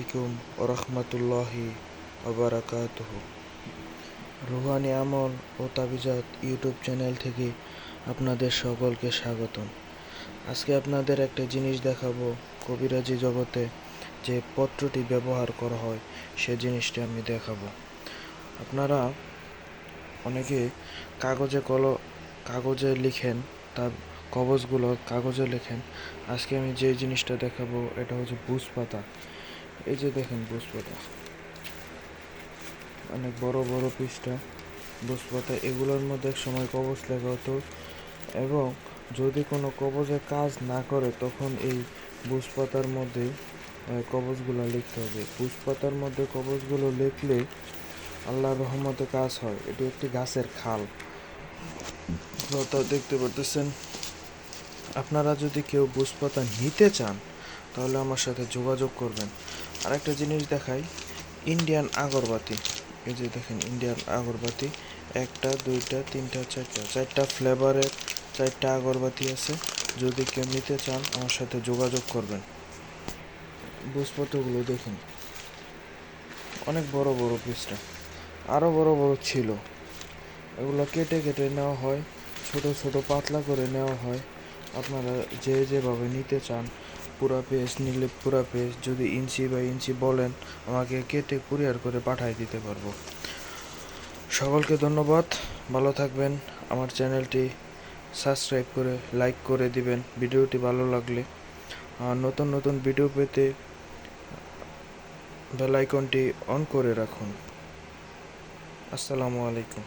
আলাইকুম ওরহমতুল্লাহি ওবারাকাতুহু। রুহানি আমল ও তাবিজাত ইউটিউব চ্যানেল থেকে আপনাদের সকলকে স্বাগতম। আজকে আপনাদের একটা জিনিস দেখাবো, কবিরাজি জগতে যে পত্রটি ব্যবহার করা হয় সে জিনিসটি আমি দেখাবো। আপনারা অনেকে কাগজে লিখেন, তার কবজগুলো কাগজে লেখেন। আজকে আমি যে জিনিসটা দেখাবো এটা হচ্ছে বুজ পাতা। এই যে দেখেন বুজ পাতা, অনেক বড় বড় পৃষ্ঠা বুজ পাতা। এগুলোর মধ্যে এক সময় কবজ লেখা হতো, এবং যদি কোনো কবজে কাজ না করে তখন এই বুজ পাতার মধ্যে কবজগুলো লিখতে হবে। বুজ পাতার মধ্যে কবজগুলো লিখলে আল্লাহর রহমতে কাজ হয়। এটি একটি গাছের খাল, দেখতে পারতেছেন। আপনারা যদি কেউ বুজ পাতা নিতে চান তাহলে আমার সাথে যোগাযোগ করবেন। আর একটা জিনিস দেখাই, ইন্ডিয়ান আগরবাতি। এই যে দেখেন ইন্ডিয়ান আগরবাতি, একটা দুইটা তিনটা চারটা ফ্লেভারের 4টা আগরবাতি আছে। যদি কেউ নিতে চান আমার সাথে যোগাযোগ করবেন। বুঝপত্রগুলো দেখুন, অনেক বড় বড় পিসটা, আরও বড় বড় ছিল। এগুলো কেটে কেটে নেওয়া হয়, ছোট ছোট পাতলা করে নেওয়া হয়। আপনারা যেভাবে নিতে চান, পুরা পেজ নিলে পুরা পেজ, যদি ইঞ্চি বাই ইঞ্চি বলেন আমাকে কেটে কুরিয়ার করে পাঠিয়ে দিতে পারবো। সকলকে ধন্যবাদ, ভালো থাকবেন। আমার চ্যানেলটি সাবস্ক্রাইব করে লাইক করে দিবেন ভিডিওটি ভালো লাগলে। আর নতুন নতুন ভিডিও পেতে বেল আইকনটি অন করে রাখুন। আসসালামু আলাইকুম।